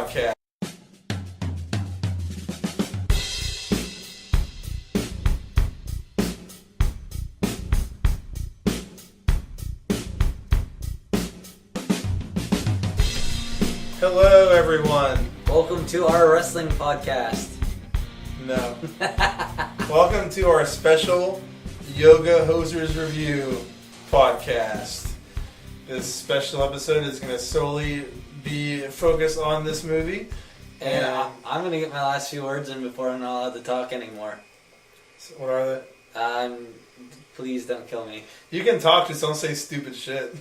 Podcast. Hello, everyone. Welcome to our wrestling podcast. No. Welcome to our special Yoga Hosers Review podcast. This special episode is going to solely be focused on this movie. And I'm going to get my last few words in before I'm not allowed to talk anymore. So what are they? Please don't kill me. You can talk, just don't say stupid shit.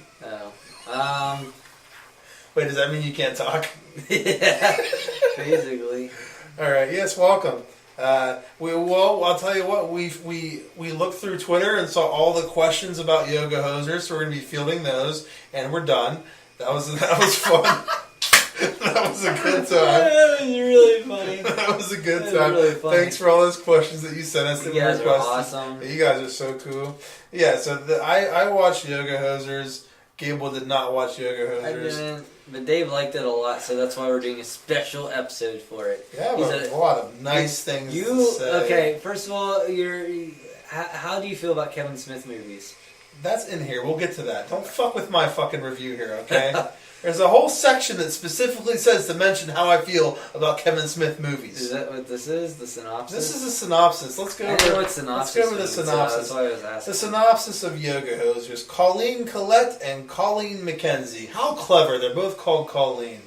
Oh. Wait, does that mean you can't talk? Yeah, basically. Alright, yes, welcome. I'll tell you what, we looked through Twitter and saw all the questions about Yoga Hosers, so we're going to be fielding those, and we're done. That was fun. That was a good time. That was really funny. That was a good That was time. really funny. Thanks for all those questions that you sent us. You guys are awesome. You guys are so cool. Yeah, so I watched Yoga Hosers. Gable did not watch Yoga Hosers. I didn't, but Dave liked it a lot, so that's why we're doing a special episode for it. Yeah, but a lot of nice things to say. Okay, first of all, how do you feel about Kevin Smith movies? That's in here. We'll get to that. Don't fuck with my fucking review here, okay? There's a whole section that specifically says to mention how I feel about Kevin Smith movies. Is that what this is? The synopsis? This is a synopsis. Let's go I over. know what synopsis Let's go over the means, so synopsis. that's why I was asking. The synopsis of Yoga Hosers. Colleen Collette and Colleen McKenzie. How clever. They're both called Colleen.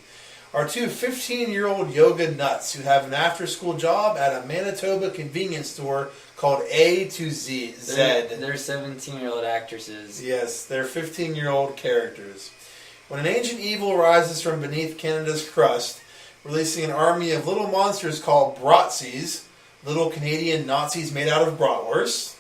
Are two 15-year-old yoga nuts who have an after-school job at a Manitoba convenience store called A to Z. They're 17-year-old actresses. Yes, they're 15-year-old characters. When an ancient evil rises from beneath Canada's crust, releasing an army of little monsters called Bratzies, little Canadian Nazis made out of bratwurst,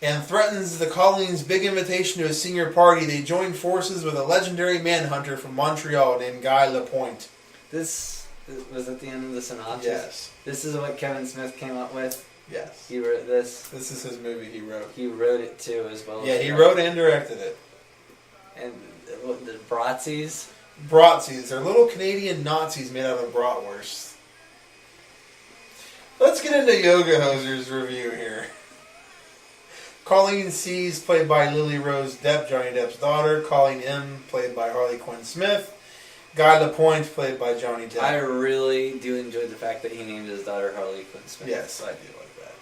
and threatens the Colleen's big invitation to a senior party, they join forces with a legendary manhunter from Montreal named Guy Lapointe. This was at the end of the synopsis? Yes. This is what Kevin Smith came up with? Yes. He wrote this? This is his movie he wrote. He wrote it too as well. Yeah, he wrote and directed it. And the Bratzies? Bratzies. They're little Canadian Nazis made out of bratwurst. Let's get into Yoga Hosers review here. Colleen C. is played by Lily Rose Depp, Johnny Depp's daughter. Colleen M. played by Harley Quinn Smith. Guy Lapointe played by Johnny Depp. I really do enjoy the fact that he named his daughter Harley Quinn Smith. Yes, I do like that.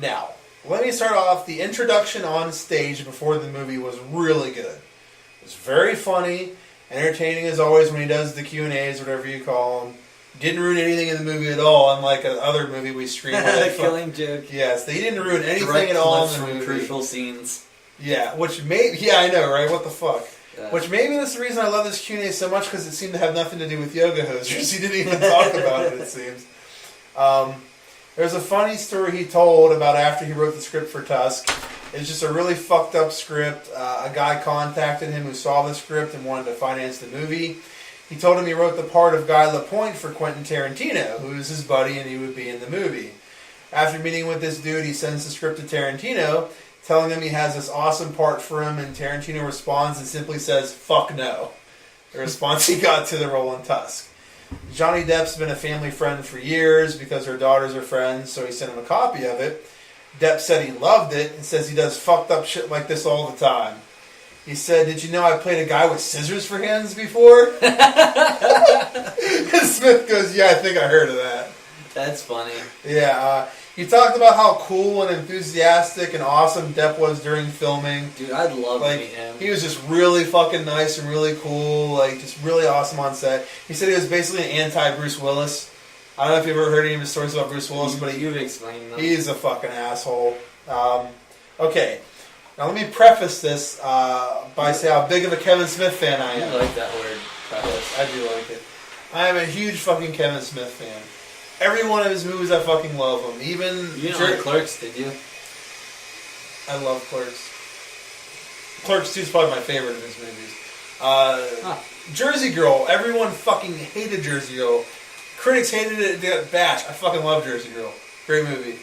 Now, let me start off. The introduction on stage before the movie was really good. It was very funny, entertaining as always when he does the Q&As, whatever you call them. Didn't ruin anything in the movie at all, unlike another movie we streamed. Killing Joke. Yes, they didn't ruin anything Direct at all in clips the from movie. crucial scenes. Yeah, I know, right? What the fuck? Yeah. Which maybe that's the reason I love this Q&A so much, because it seemed to have nothing to do with Yoga Hosers. He didn't even talk about it seems. There's a funny story he told about after he wrote the script for Tusk. It's just a really fucked up script. A guy contacted him who saw the script and wanted to finance the movie. He told him he wrote the part of Guy Lapointe for Quentin Tarantino, who was his buddy and he would be in the movie. After meeting with this dude, he sends the script to Tarantino, telling him he has this awesome part for him, and Tarantino responds and simply says, "Fuck no." The response he got to the role in Tusk. Johnny Depp's been a family friend for years because her daughters are friends, so he sent him a copy of it. Depp said he loved it and says he does fucked up shit like this all the time. He said, "Did you know I played a guy with scissors for hands before?" Smith goes, "Yeah, I think I heard of that." That's funny. Yeah, he talked about how cool and enthusiastic and awesome Depp was during filming. Dude, I'd love to Like, meet him. he was just really fucking nice and really cool, like, just really awesome on set. He said he was basically an anti-Bruce Willis. I don't know if you've ever heard any of his stories about Bruce Willis, but You've explained them. he's a fucking asshole. Okay, now let me preface this by saying how big of a Kevin Smith fan I I am. like that word. Yes, I do like it. I am a huge fucking Kevin Smith fan. Every one of his movies, I fucking love them. Even You didn't like Clerks, did you? I love Clerks. Clerks 2 is probably my favorite of his movies. Jersey Girl. Everyone fucking hated Jersey Girl. Critics hated it. They got bashed. I fucking love Jersey Girl. Great movie.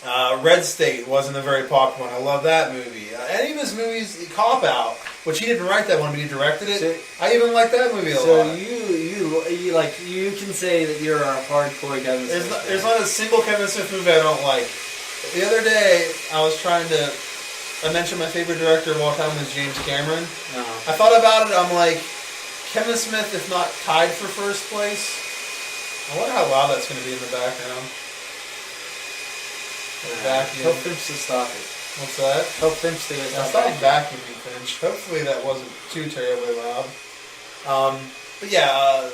Red State wasn't a very popular one. I love that movie. Any of his movies, Cop Out, which he didn't write that one, but he directed it. I even like that movie a lot. So you you can say that you're a hardcore Kevin Smith. There's not a single Kevin Smith movie I don't like. The other day, I mentioned my favorite director of all time was James Cameron. Uh-huh. I thought about it, I'm like, Kevin Smith, if not tied for first place. I wonder how loud that's going to be in the background. Tell Finch to stop it. What's that? Tell Finch to I stop stopped vacuuming, Finch. Hopefully that wasn't too terribly loud. But yeah,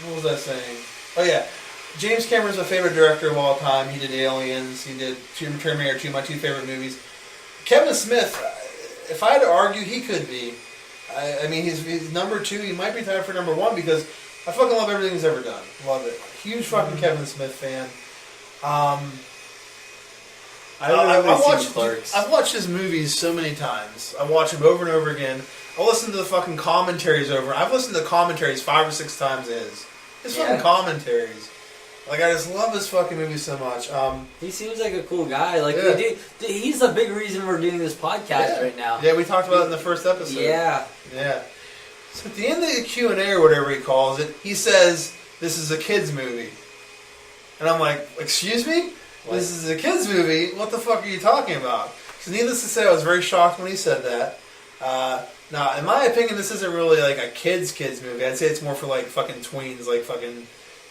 what was I saying? Oh yeah, James Cameron's my favorite director of all time. He did Aliens. He did Terminator 2, my two favorite movies. Kevin Smith, if I had to argue, he could be. I mean, he's number 2. He might be tied for number 1 because I fucking love everything he's ever done. Love it. Huge fucking Kevin Smith fan. I've watched his movies so many times. I watch them over and over again. I listen to the fucking commentaries over. I've listened to the commentaries 5 or 6 times. His fucking commentaries. Like, I just love his fucking movies so much. He seems like a cool guy. Like, yeah. He's the big reason we're doing this podcast right now. Yeah, we talked about it in the first episode. Yeah. So at the end of the Q&A or whatever he calls it, he says, this is a kid's movie. And I'm like, excuse me? What? This is a kid's movie? What the fuck are you talking about? So needless to say, I was very shocked when he said that. Now, in my opinion, this isn't really like a kid's movie. I'd say it's more for like fucking tweens, like fucking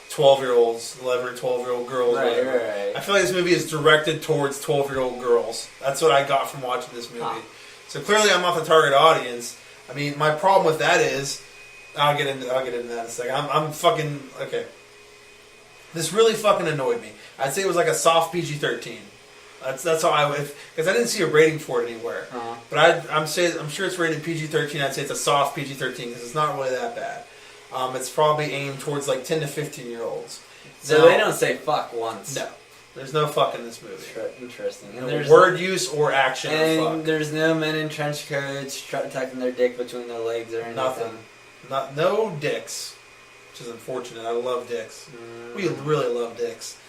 12-year-olds, 11 or 12-year-old girls. Right. I feel like this movie is directed towards 12-year-old girls. That's what I got from watching this movie. Huh. So clearly I'm not the target audience. I mean, my problem with that is, I'll get into that in a second. I'm fucking, okay. This really fucking annoyed me. I'd say it was like a soft PG-13. That's how I would, because I didn't see a rating for it anywhere. Uh-huh. But I'm sure it's rated PG-13. I'd say it's a soft PG-13 because it's not really that bad. It's probably aimed towards like 10 to 15-year-olds. So they don't say fuck once. No. There's no fuck in this movie. Interesting. And there's word use or action and or fuck. There's no men in trench coats tucking their dick between their legs or anything. Nothing. No dicks. Which is unfortunate. I love dicks. We really love dicks.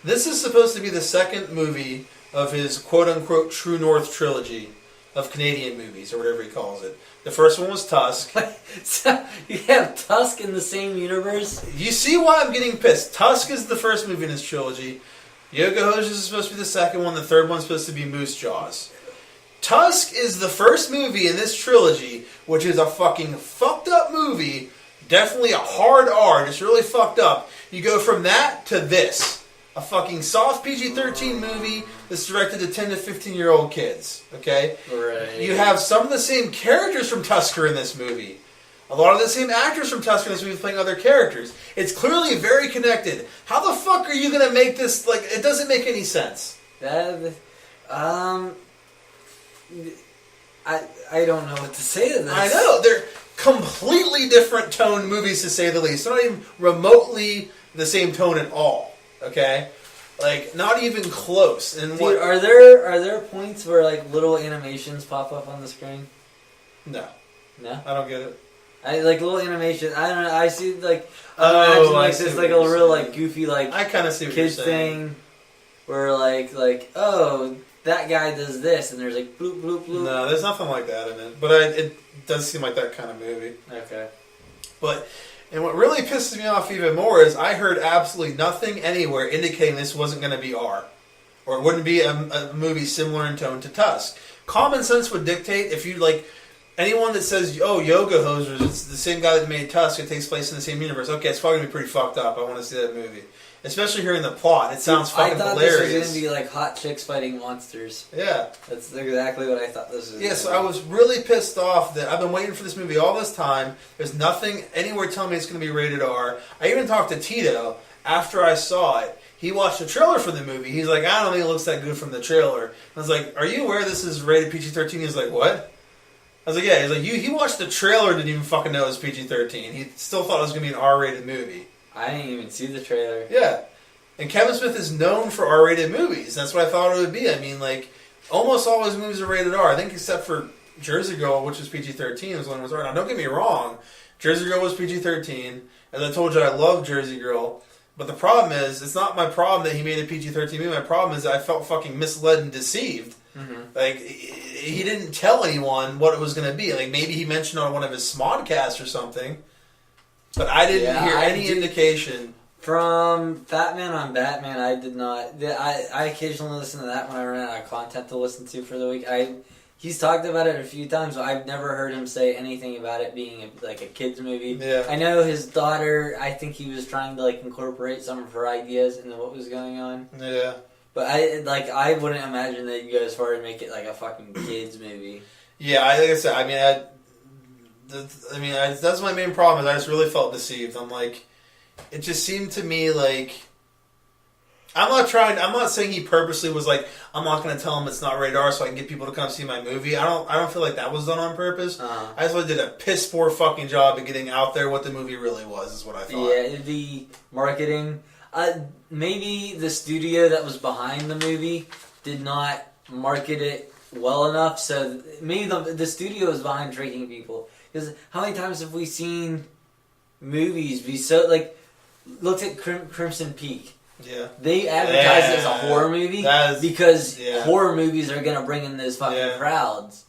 This is supposed to be the second movie of his quote-unquote True North trilogy of Canadian movies, or whatever he calls it. The first one was Tusk. So you have Tusk in the same universe? You see why I'm getting pissed. Tusk is the first movie in his trilogy. Yoga Hosers is supposed to be the second one. The third one's supposed to be Moose Jaws. Tusk is the first movie in this trilogy, which is a fucking fucked up movie. Definitely a hard R, just really fucked up. You go from that to this. A fucking soft PG-13 movie that's directed to 10 to 15-year-old kids. Okay? Right. You have some of the same characters from Tusker in this movie. A lot of the same actors from Tusker in this movie playing other characters. It's clearly very connected. How the fuck are you going to make this, like, it doesn't make any sense. I don't know what to say to this. I know. They're completely different tone movies, to say the least. They're not even remotely the same tone at all. Okay? Like, not even close. And dude, are there points where, like, little animations pop up on the screen? No. No? I don't get it. I like little animation. I don't know. I see like I this like a real like goofy like I kind of see what kids you're saying. thing where like oh that guy does this and there's like bloop bloop bloop. No, there's nothing like that in it. But it does seem like that kind of movie. Okay. And what really pisses me off even more is I heard absolutely nothing anywhere indicating this wasn't going to be R, or it wouldn't be a movie similar in tone to Tusk. Common sense would dictate if you like. Anyone that says, oh, Yoga Hosers, it's the same guy that made Tusk, it takes place in the same universe. Okay, it's probably going to be pretty fucked up. I want to see that movie. Especially hearing the plot. It sounds fucking hilarious. I thought this was going to be like hot chicks fighting monsters. Yeah. That's exactly what I thought this was. Yeah, so I was really pissed off that I've been waiting for this movie all this time. There's nothing anywhere telling me it's going to be rated R. I even talked to Tito after I saw it. He watched the trailer for the movie. He's like, I don't think it looks that good from the trailer. I was like, are you aware this is rated PG-13? He's like, what? I was like, yeah. He's like, he watched the trailer, didn't even fucking know it was PG-13. He still thought it was going to be an R-rated movie. I didn't even see the trailer. Yeah. And Kevin Smith is known for R-rated movies. That's what I thought it would be. I mean, like, almost all his movies are rated R. I think except for Jersey Girl, which was PG-13, was one was R. Now, don't get me wrong. Jersey Girl was PG-13. As I told you, I love Jersey Girl. But the problem is, it's not my problem that he made a PG-13 movie. My problem is that I felt fucking misled and deceived. Mm-hmm. Like, he didn't tell anyone what it was going to be. Like, maybe he mentioned on one of his Smodcasts or something. But I didn't hear any did. indication. From Fat Man on Batman, I did not. I occasionally listen to that when I run out of content to listen to for the week. He's talked about it a few times, but I've never heard him say anything about it being like a kids movie. Yeah. I know his daughter. I think he was trying to like incorporate some of her ideas into what was going on. Yeah. But I wouldn't imagine that you go as far as make it like a fucking kids movie. Yeah, like I said, that's my main problem. Is I just really felt deceived. I'm like, it just seemed to me like I'm not saying he purposely was like, I'm not going to tell him it's not rated R so I can get people to come see my movie. I don't feel like that was done on purpose. Uh-huh. I just really did a piss poor fucking job of getting out there what the movie really was. Is what I thought. Yeah, the marketing. Maybe the studio that was behind the movie did not market it well enough. So maybe the studio is behind tricking people. Because how many times have we seen movies be so like? Look at Crimson Peak. Yeah. They advertise it as a horror movie because horror movies are gonna bring in those fucking crowds.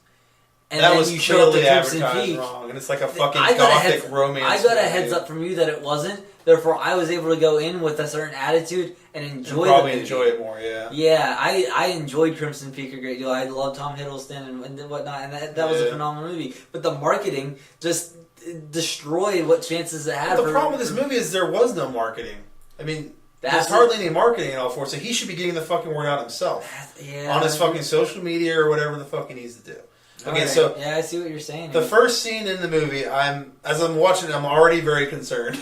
And that then was you show up to Crimson advertised Peak, wrong, and it's like a fucking gothic romance. I got a heads up from you that it wasn't. Therefore, I was able to go in with a certain attitude and enjoy probably the movie. enjoy it more. Yeah. Yeah, I enjoyed Crimson Peak a great deal. I love Tom Hiddleston and whatnot, and that was a phenomenal movie. But the marketing just destroyed what chances it had. But the problem with this movie is there was no marketing. I mean, there's That's hardly any marketing in all four, so he should be getting the fucking word out himself. On his fucking social media or whatever the fuck he needs to do. Okay, so yeah, I see what you're saying. The first scene in the movie, as I'm watching it, I'm already very concerned.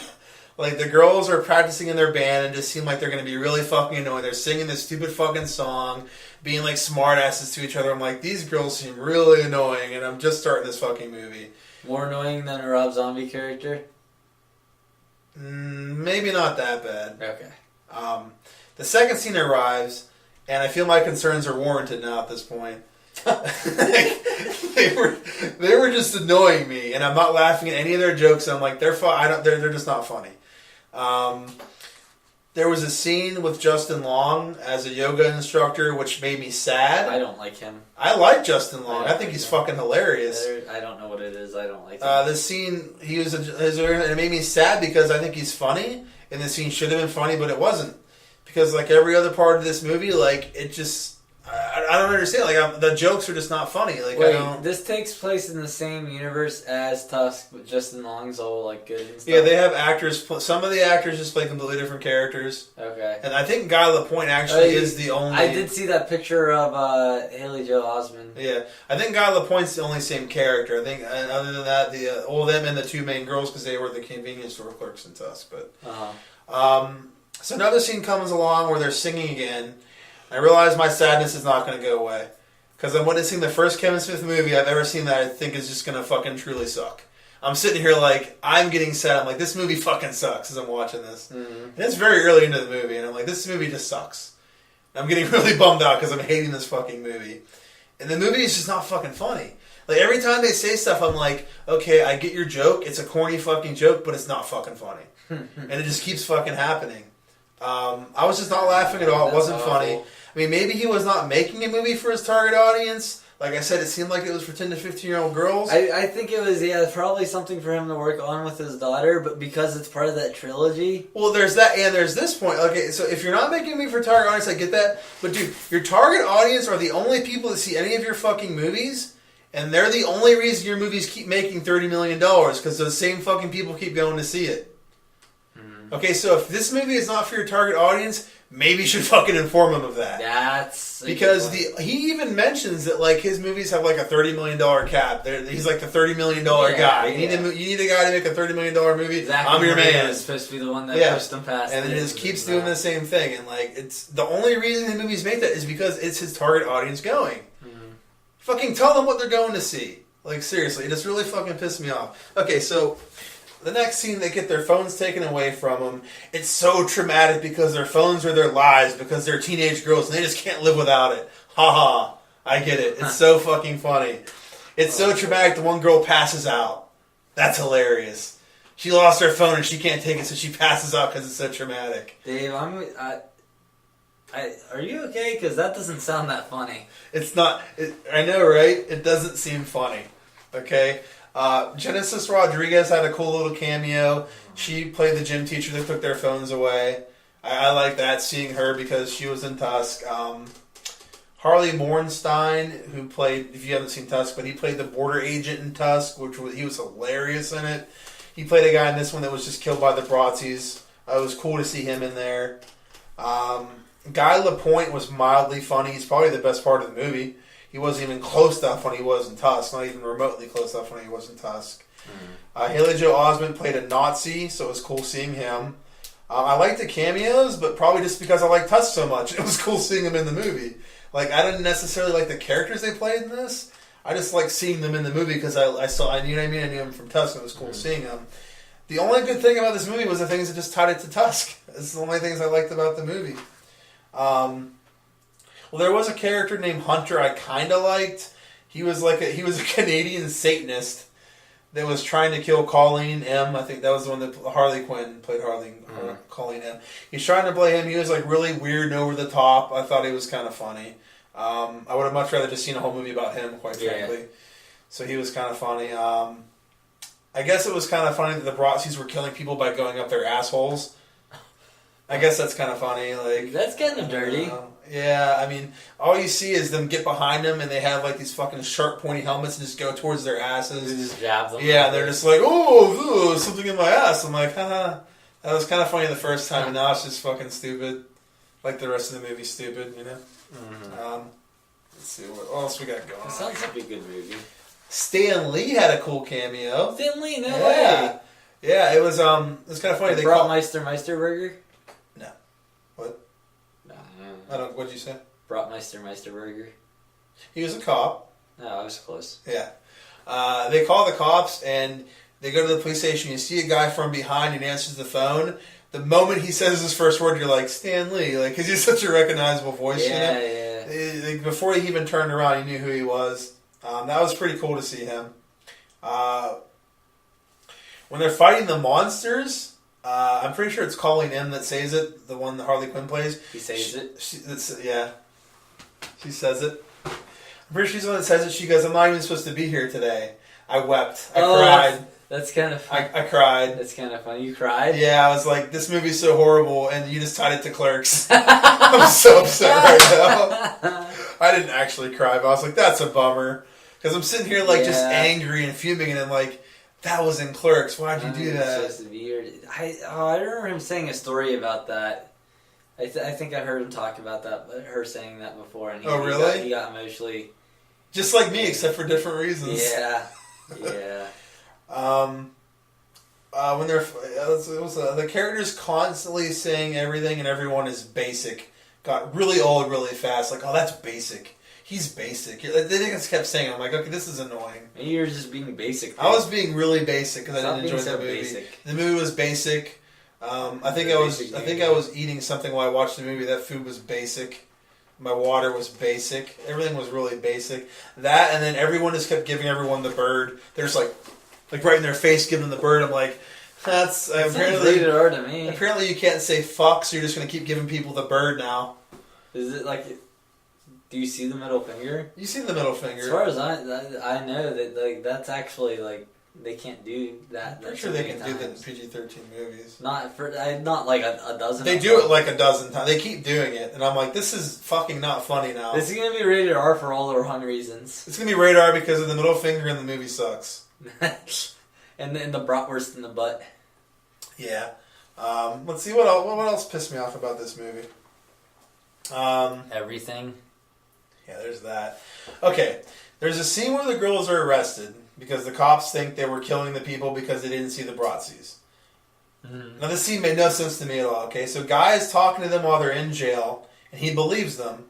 Like, the girls are practicing in their band and just seem like they're going to be really fucking annoying. They're singing this stupid fucking song, being like smartasses to each other. I'm like, these girls seem really annoying, and I'm just starting this fucking movie. More annoying than a Rob Zombie character? Maybe not that bad. Okay. The second scene arrives, and I feel my concerns are warranted now at this point. they were just annoying me, and I'm not laughing at any of their jokes. I'm like, they're just not funny. There was a scene with Justin Long as a yoga instructor, which made me sad. I don't like him. I like Justin Long. I think he's fucking hilarious. I don't know what it is. I don't like him. The scene, and it made me sad because I think he's funny, and the scene should have been funny, but it wasn't. Because like every other part of this movie, like it just... I don't understand. Like the jokes are just not funny. Like, wait, this takes place in the same universe as Tusk, but Justin Long's all like good and stuff. Yeah, they have actors. Some of the actors just play completely different characters. Okay. And I think Guy Lapointe actually is the only. I did see that picture of Haley Joel Osment. Yeah, I think Guy Lapointe's the only same character. I think, other than that, them and the two main girls because they were the convenience store clerks in Tusk. But so another scene comes along where they're singing again. I realize my sadness is not going to go away. Because I'm witnessing the first Kevin Smith movie I've ever seen that I think is just going to fucking truly suck. I'm sitting here like, I'm getting sad. I'm like, this movie fucking sucks as I'm watching this. Mm-hmm. And it's very early into the movie, and I'm like, this movie just sucks. I'm getting really bummed out because I'm hating this fucking movie. And the movie is just not fucking funny. Like, every time they say stuff, I'm like, okay, I get your joke. It's a corny fucking joke, but it's not fucking funny. And it just keeps fucking happening. I was just not laughing at all. It wasn't funny. I mean, maybe he was not making a movie for his target audience. Like I said, it seemed like it was for 10 to 15-year-old girls. I think it was, probably something for him to work on with his daughter, but because it's part of that trilogy. Well, there's that, and there's this point. Okay, so if you're not making a movie for target audience, I get that. But dude, your target audience are the only people that see any of your fucking movies, and they're the only reason your movies keep making $30 million, because those same fucking people keep going to see it. Mm-hmm. Okay, so if this movie is not for your target audience, maybe you should fucking inform him of that. That's because he even mentions that like his movies have like a $30 million cap. He's like the $30 million guy. You need a guy to make a $30 million movie. Exactly. I'm your man. Is supposed to be the one that pushed him past. And then he just keeps doing the same thing. And like it's the only reason the movies make that is because it's his target audience going. Mm-hmm. Fucking tell them what they're going to see. Like seriously, it just really fucking pissed me off. Okay, so. The next scene, they get their phones taken away from them. It's so traumatic because their phones are their lives because they're teenage girls and they just can't live without it. Ha ha. I get it. It's so fucking funny. It's so traumatic the one girl passes out. That's hilarious. She lost her phone and she can't take it, so she passes out because it's so traumatic. Dave, are you okay? Because that doesn't sound that funny. It's not. I know, right? It doesn't seem funny. Okay? Genesis Rodriguez had a cool little cameo. She played the gym teacher that took their phones away. I like that, seeing her because she was in Tusk. Harley Morenstein, who played, if you haven't seen Tusk, but he played the border agent in Tusk, he was hilarious in it. He played a guy in this one that was just killed by the Brazzies. It was cool to see him in there. Guy Lapointe was mildly funny. He's probably the best part of the movie. He wasn't even close to how funny he was in Tusk. Not even remotely close to how funny he was in Tusk. Haley Joel Osment played a Nazi, so it was cool seeing him. I liked the cameos, but probably just because I like Tusk so much. It was cool seeing him in the movie. Like, I didn't necessarily like the characters they played in this. I just liked seeing them in the movie because I knew what I mean? I knew him from Tusk, and it was cool seeing him. The only good thing about this movie was the things that just tied it to Tusk. It's the only things I liked about the movie. Well, there was a character named Hunter I kind of liked. He was a Canadian Satanist that was trying to kill Colleen M. I think that was the one that Harley Quinn played. Colleen M. He's trying to play him. He was like really weird and over the top. I thought he was kind of funny. I would have much rather just seen a whole movie about him, quite frankly. So he was kind of funny. I guess it was kind of funny that the Brazzies were killing people by going up their assholes. I guess that's kind of funny. Like, that's kind of dirty. Yeah, I mean, all you see is them get behind them, and they have like these fucking sharp, pointy helmets, and just go towards their asses. They just jab them. Yeah, they're just like, ooh, something in my ass. I'm like, haha. That was kind of funny the first time, and now it's just fucking stupid. Like the rest of the movie's stupid, you know. Let's see what else we got going. That sounds like a good movie. Stan Lee had a cool cameo. Stan Lee, no way. Yeah, it was kind of funny. They brought Meister Burger. No. What? No. I don't. What'd you say? Brought Meister Burger. He was a cop. No, I was close. Yeah. They call the cops and they go to the police station. You see a guy from behind and answers the phone. The moment he says his first word, you're like, Stan Lee, like, because he's such a recognizable voice. Yeah, yeah. Before he even turned around, you knew who he was. That was pretty cool to see him. When they're fighting the monsters, I'm pretty sure it's Colleen M that says it, the one that Harley Quinn plays. He says it? She says it. I'm pretty sure she's the one that says it. She goes, I'm not even supposed to be here today. I wept. I cried. That's kind of funny. I cried. That's kind of funny. You cried? Yeah, I was like, this movie's so horrible, and you just tied it to Clerks. I'm so upset right now. I didn't actually cry, but I was like, that's a bummer. Because I'm sitting here, like, just angry and fuming, and I'm like, that was in Clerks. Why'd you do that? It's just weird. I remember him saying a story about that. I think I heard him talk about that, her saying that before. And really? He got emotionally... Just like me, except for different reasons. Yeah. Yeah. When they're the characters constantly saying everything and everyone is basic got really old really fast. Like, oh, that's basic. He's basic. They just kept saying, I'm like, okay, this is annoying. Maybe you're just being basic. I was being really basic because I didn't enjoy the movie. Basic. The movie was basic. I think I was eating something while I watched the movie. That food was basic. My water was basic. Everything was really basic. That, and then everyone just kept giving everyone the bird. They're just like right in their face giving them the bird. I'm like, that's apparently rated R to me. Apparently you can't say fuck, so you're just going to keep giving people the bird now. Is it like... Do you see the middle finger? You see the middle finger. As far as I know, that like that's actually like they can't do that. I'm sure they can do that in PG-13 movies. Not like a dozen. They do it like a dozen times. They keep doing it, and I'm like, this is fucking not funny now. This is gonna be rated R for all the wrong reasons. It's gonna be rated R because of the middle finger, and the movie sucks. and the bratwurst in the butt. Yeah. Let's see what else pissed me off about this movie. Everything. Yeah, there's that. Okay, there's a scene where the girls are arrested because the cops think they were killing the people because they didn't see the Brazzies. Mm-hmm. Now, this scene made no sense to me at all, okay? So, Guy is talking to them while they're in jail, and he believes them,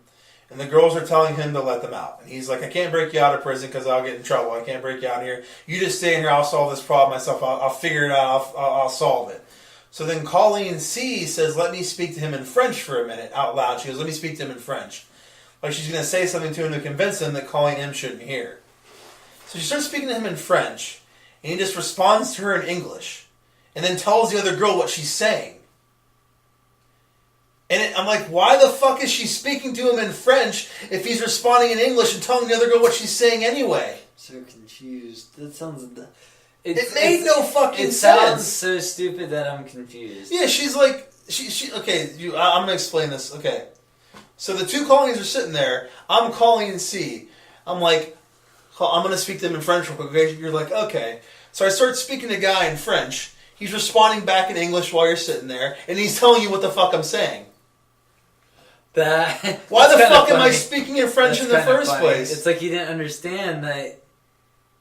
and the girls are telling him to let them out. And he's like, I can't break you out of prison because I'll get in trouble. I can't break you out here. You just stay in here. I'll solve this problem myself. I'll figure it out. I'll solve it. So then Colleen C. says, let me speak to him in French for a minute, out loud. She goes, let me speak to him in French. Like she's going to say something to him to convince him that Colleen M shouldn't hear. So she starts speaking to him in French, and he just responds to her in English, and then tells the other girl what she's saying. And I'm like, why the fuck is she speaking to him in French if he's responding in English and telling the other girl what she's saying anyway? So confused. That sounds. It made no fucking It sense. sounds so stupid that I'm confused. Yeah, she's like, she okay, I'm gonna explain this. Okay. So the two Colleens are sitting there. I'm Colleen C. I'm like, I'm gonna speak to them in French real quick. Okay? You're like, okay. So I start speaking to a guy in French. He's responding back in English while you're sitting there, and he's telling you what the fuck I'm saying. Why the fuck am I speaking in French in the first place? It's like he didn't understand that.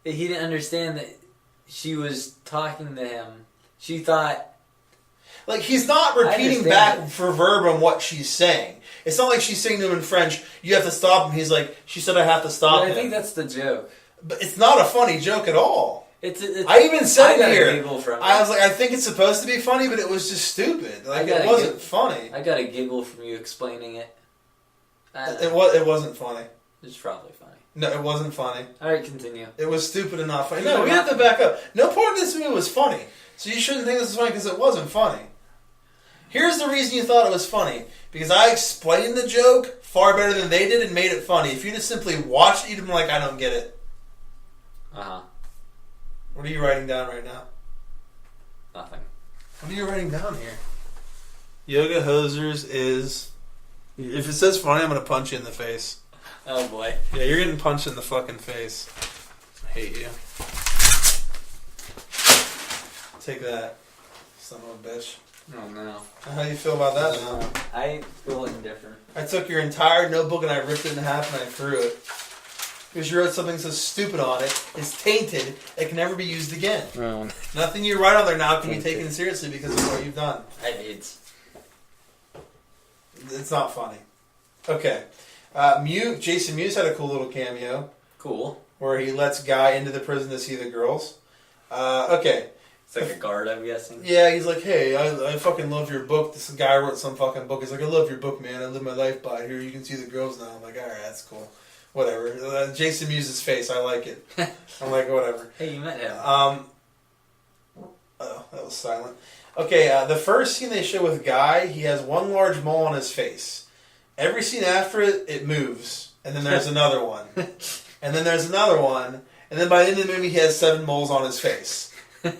He didn't understand that she was talking to him. She thought. Like, he's not repeating back for verbatim what she's saying. It's not like she's saying to him in French, you have to stop him. He's like, she said I have to stop him. I think that's the joke. But it's not a funny joke at all. It's I even said it here. I was like, I think it's supposed to be funny, but it was just stupid. Like, it wasn't funny. I got a giggle from you explaining it. It wasn't funny. It's probably funny. No, it wasn't funny. Alright, continue. It was stupid and not funny. No, we have to back up. No part of this movie was funny. So you shouldn't think this was funny because it wasn't funny. Here's the reason you thought it was funny. Because I explained the joke far better than they did and made it funny. If you just simply watched it, you'd be like, I don't get it. Uh-huh. What are you writing down right now? Nothing. What are you writing down here? Yoga Hosers is... If it says funny, I'm going to punch you in the face. Oh boy. Yeah, you're getting punched in the fucking face. I hate you. Take that, son of a bitch. Oh no. How do you feel about that now? I feel indifferent. I took your entire notebook and I ripped it in half and I threw it. Because you wrote something so stupid on it, it's tainted, it can never be used again. Oh. Nothing you write on there now can be taken seriously because of what you've done. AIDS. It's not funny. Okay. Jason Mewes had a cool little cameo. Cool. Where he lets Guy into the prison to see the girls. Okay. It's like a guard, I'm guessing. Yeah, he's like, hey, I fucking love your book. This guy wrote some fucking book. He's like, I love your book, man. I live my life by it. Here, you can see the girls now. I'm like, alright, that's cool. Whatever. Jason Mewes' face, I like it. I'm like, whatever. Hey, you met him. Oh, that was silent. Okay, the first scene they show with Guy, he has one large mole on his face. Every scene after it, it moves. And then there's another one. And then there's another one. And then by the end of the movie, he has 7 moles on his face. And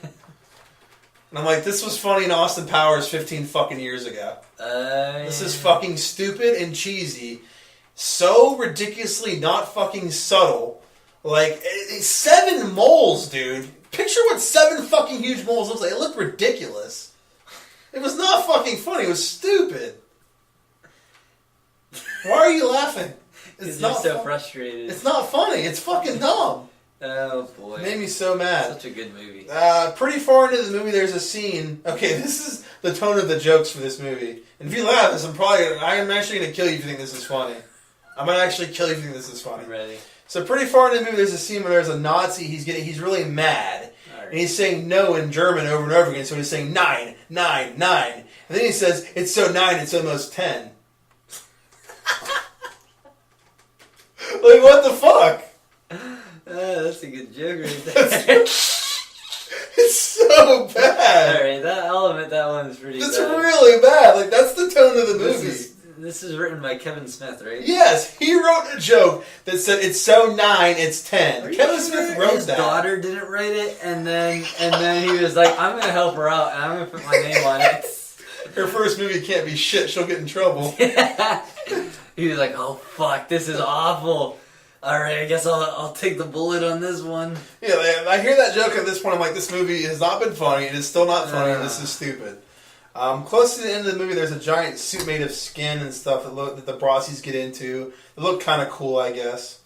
I'm like, this was funny in Austin Powers 15 fucking years ago. This is fucking stupid and cheesy. So ridiculously not fucking subtle. Like, 7 moles, dude. Picture what 7 fucking huge moles looks like. It looked ridiculous. It was not fucking funny. It was stupid. Why are you laughing? It's not so frustrated. It's not funny. It's fucking dumb. Oh boy. It made me so mad. Such a good movie. Pretty far into the movie, there's a scene. Okay, this is the tone of the jokes for this movie. And if you laugh, I'm actually going to kill you if you think this is funny. I'm going to actually kill you if you think this is funny. I'm ready. So pretty far into the movie, there's a scene where there's a Nazi. He's really mad. Right. And he's saying no in German over and over again. So he's saying 9, 9, 9. And then he says, it's so 9, it's almost 10. Like, what the fuck? That's a good joke right there. It's so bad. Alright, that element, that one's pretty bad. It's really bad. Like, that's the tone of the movie. This is written by Kevin Smith, right? Yes, he wrote a joke that said it's so 9, it's 10. Kevin Smith wrote his that. His daughter didn't write it, and then he was like, I'm gonna help her out, and I'm gonna put my name on it. Her first movie can't be shit, she'll get in trouble. He was like, oh fuck, this is awful. Alright, I guess I'll take the bullet on this one. Yeah, I hear that joke at this point, I'm like, this movie has not been funny, it is still not funny, and this is stupid. Close to the end of the movie, there's a giant suit made of skin and stuff that the Brassies get into. It looked kind of cool, I guess.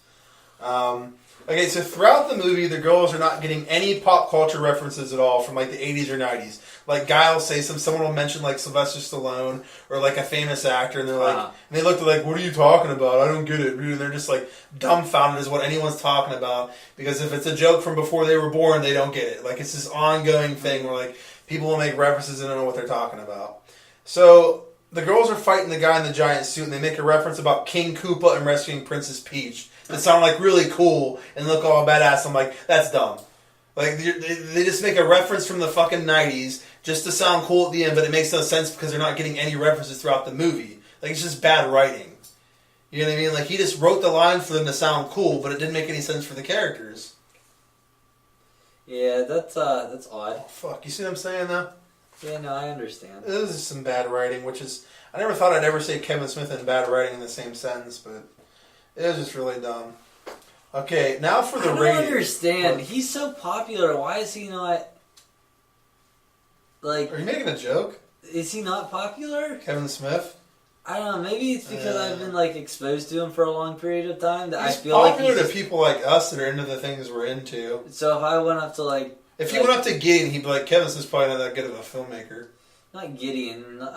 Okay, so throughout the movie, the girls are not getting any pop culture references at all from like the 80s or 90s. Like Guy will say someone will mention like Sylvester Stallone or like a famous actor, and they're like, and they look like, what are you talking about? I don't get it. And they're just like dumbfounded as what anyone's talking about, because if it's a joke from before they were born, they don't get it. Like it's this ongoing thing where like people will make references and don't know what they're talking about. So the girls are fighting the guy in the giant suit, and they make a reference about King Koopa and rescuing Princess Peach that sound like really cool and look all badass. I'm like, that's dumb. Like they just make a reference from the fucking 90s just to sound cool at the end, but it makes no sense because they're not getting any references throughout the movie. Like it's just bad writing. You know what I mean? Like he just wrote the line for them to sound cool, but it didn't make any sense for the characters. Yeah, that's odd. Oh, fuck. You see what I'm saying, though? Yeah, no, I understand. This is some bad writing, which is... I never thought I'd ever say Kevin Smith and bad writing in the same sentence, but it was just really dumb. Okay, now for the I don't rating. understand. What? He's so popular. Why is he not... Like... Are you making a joke? Is he not popular? Kevin Smith? I don't know. Maybe it's because I've been like exposed to him for a long period of time that He's I feel like popular he's to people like us that are into the things we're into. So if I went up to like... If he went up to Gideon, he'd be like, Kevin Smith's probably not that good of a filmmaker. Not Gideon. If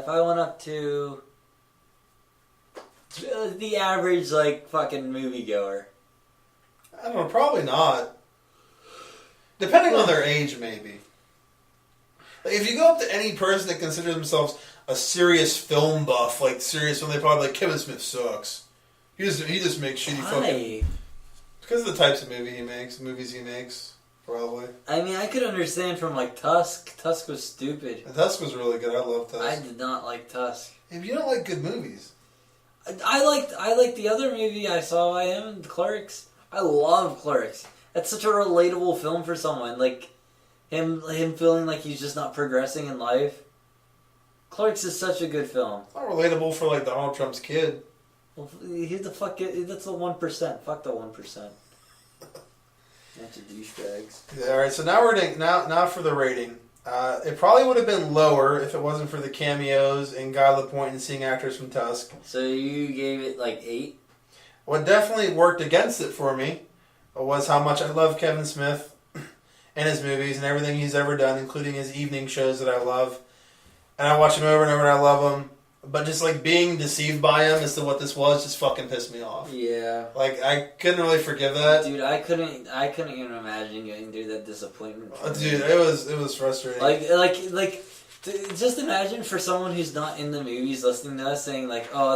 I went up to the average, like, fucking moviegoer. I don't know, probably not. Depending on their age, maybe. Like, if you go up to any person that considers themselves a serious film buff, like serious film, they probably like, Kevin Smith sucks. He just makes shitty fucking... Why? Because of the types of movies he makes, probably. I mean, I could understand from, like, Tusk. Tusk was stupid. And Tusk was really good. I love Tusk. I did not like Tusk. If you don't like good movies... I liked the other movie I saw by him, Clerks. I love Clerks. That's such a relatable film for someone. Like, him feeling like he's just not progressing in life. Clerks is such a good film. It's not relatable for, like, Donald Trump's kid. Well, who the fuck that's the 1%. Fuck the 1%. Bunch of douchebags. Yeah, all right, so now now for the rating. It probably would have been lower if it wasn't for the cameos and Guy Lapointe and seeing actors from Tusk. So you gave it like 8? What definitely worked against it for me was how much I love Kevin Smith and his movies and everything he's ever done, including his evening shows that I love. And I watch him over and over and I love him. But just like being deceived by him as to what this was just fucking pissed me off. Yeah. Like I couldn't really forgive that. Dude, I couldn't even imagine getting through that disappointment. Dude, it was frustrating. Just imagine for someone who's not in the movies listening to us saying like, oh,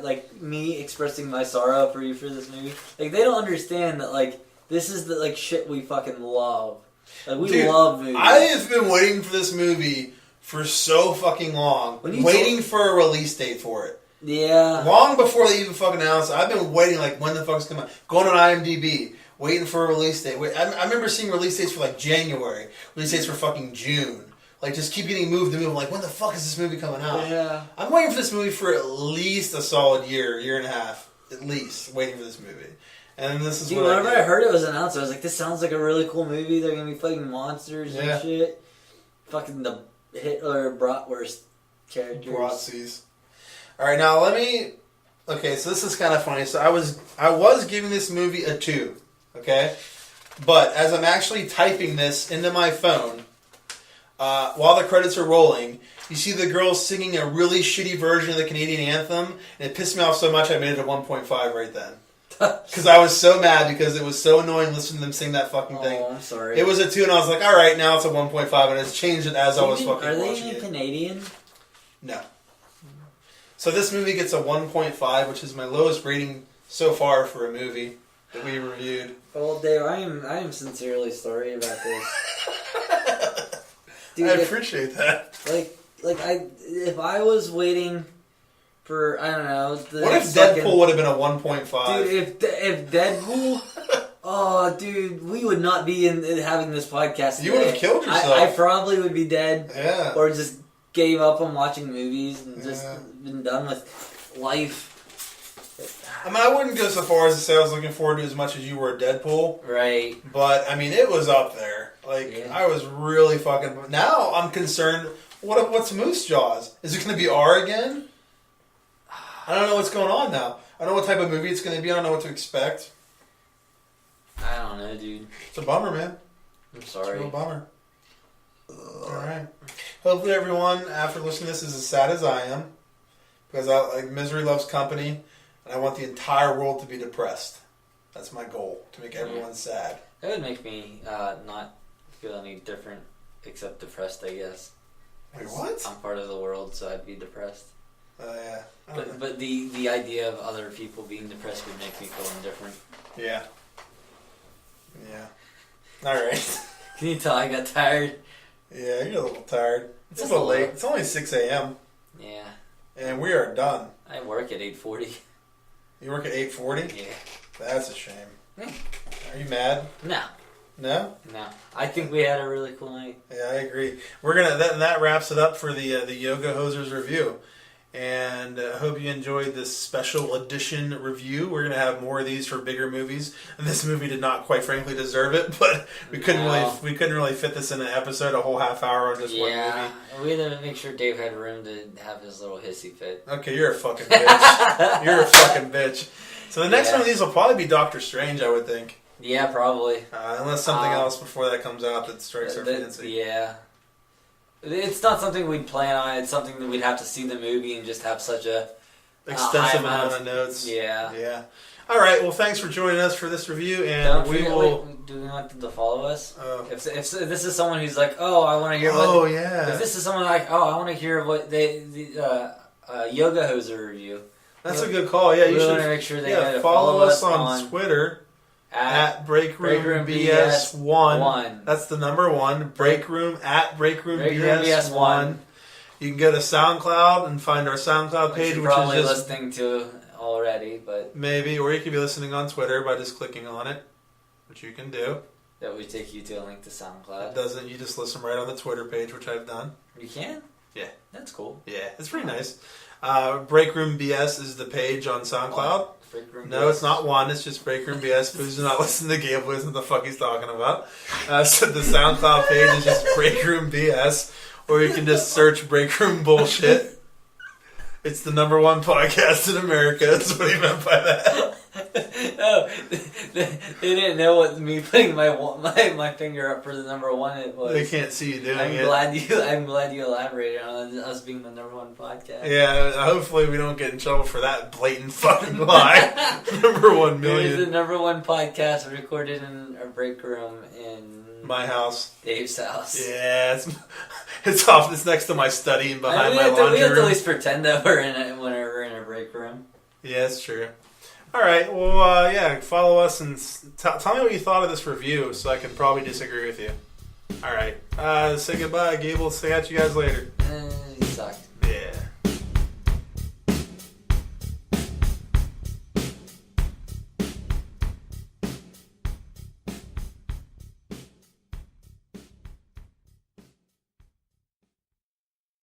like me expressing my sorrow for you for this movie. Like they don't understand that like this is the like shit we fucking love. Like we love movies. I have been waiting for this movie for so fucking long, waiting for a release date for it. Yeah. Long before they even fucking announced it. I've been waiting, like, when the fuck's coming out. Going on IMDb, waiting for a release date. I remember seeing release dates for, like, January. Release dates for fucking June. Like, just keep getting moved to move. I'm like, when the fuck is this movie coming out? Yeah. I'm waiting for this movie for at least a solid year and a half. At least, waiting for this movie. And this is whenever I heard it was announced, I was like, this sounds like a really cool movie. They're gonna be fighting monsters and shit. Fucking the Hitler Bratwurst characters. Bratzies. Alright, now let me... Okay, so this is kind of funny. So I was giving this movie a 2. Okay? But as I'm actually typing this into my phone, while the credits are rolling, you see the girls singing a really shitty version of the Canadian anthem, and it pissed me off so much I made it a 1.5 right then. Because I was so mad because it was so annoying listening to them sing that fucking thing. Oh, I'm sorry. It was a 2 and I was like, alright, now it's a 1.5 and it's changed it as I was fucking watching it. Are they even Canadian? No. So this movie gets a 1.5, which is my lowest rating so far for a movie that we reviewed. Well, Dave, I am sincerely sorry about this. Dude, I appreciate that. If I was waiting for, I don't know. What if Deadpool would have been a 1.5? Dude, if Deadpool... Oh, dude, we would not be having this podcast today. You would have killed yourself. I probably would be dead. Yeah. Or just gave up on watching movies and just been done with life. I mean, I wouldn't go so far as to say I was looking forward to as much as you were Deadpool. Right. But, I mean, it was up there. Like, I was really fucking... Now I'm concerned, what's Moose Jaws? Is it going to be R again? I don't know what's going on now. I don't know what type of movie it's going to be. I don't know what to expect. I don't know, dude. It's a bummer, man. I'm sorry. It's a real bummer. Alright. Hopefully everyone, after listening to this, is as sad as I am. Because misery loves company. And I want the entire world to be depressed. That's my goal. To make everyone sad. That would make me not feel any different, except depressed, I guess. Wait, what? I'm part of the world, so I'd be depressed. Oh, yeah. But the idea of other people being depressed would make me feel indifferent. Yeah. Yeah. Alright. Can you tell I got tired? Yeah, you're a little tired. It's Just a little a little. late. It's only 6 a.m. Yeah. And we are done. I work at 8:40. You work at 8:40? Yeah. That's a shame. Yeah. Are you mad? No. No? No. I think we had a really cool night. Yeah, I agree. We're gonna that wraps it up for the Yoga Hosers review. And I hope you enjoyed this special edition review. We're gonna have more of these for bigger movies. And this movie did not, quite frankly, deserve it, but we couldn't really fit this in an episode, a whole half hour on just one movie. We had to make sure Dave had room to have his little hissy fit. Okay, you're a fucking bitch. You're a fucking bitch. So the next one of these will probably be Doctor Strange, I would think. Yeah, probably. Unless something else before that comes out that strikes our fancy. Yeah. It's not something we'd plan on. It's something that we'd have to see the movie and just have such a extensive amount of notes. Yeah. Yeah. All right. Well, thanks for joining us for this review, and do we want them to follow us? If this is someone who's like, oh, I want to hear what. Oh yeah. If this is someone like, oh, I want to hear what the Yoga Hoser review. That's a good call. Yeah, you should make sure they follow us on Twitter. At Breakroom BS 1. That's the number 1. Breakroom at Breakroom BS 1. You can go to SoundCloud and find our SoundCloud page, which is probably just listening to already, but maybe, or you could be listening on Twitter by just clicking on it, which you can do. That would take you to a link to SoundCloud. It doesn't. You just listen right on the Twitter page, which I've done. You can? Yeah. That's cool. Yeah, it's pretty nice. Breakroom BS is the page on SoundCloud. No, it's not 1. It's just Breakroom BS. Please do not listen to Gabe. Listen to the fuck he's talking about. So the SoundCloud page is just Breakroom BS, or you can just search Breakroom Bullshit. It's the number 1 podcast in America. That's what he meant by that. Oh, they didn't know what me putting my finger up for the number 1 it was. They can't see you doing it. I'm glad you elaborated on us being the number 1 podcast. Yeah, hopefully we don't get in trouble for that blatant fucking lie. Number 1 million. It is the number 1 podcast recorded in a break room in my house, Dave's house. Yeah, it's off. It's next to my study and behind my laundry room. We have to at least pretend that we're in it when we're in a break room. Yeah, it's true. All right, well, follow us and tell me what you thought of this review, so I can probably disagree with you. All right, say goodbye, Gable. Say at you guys later.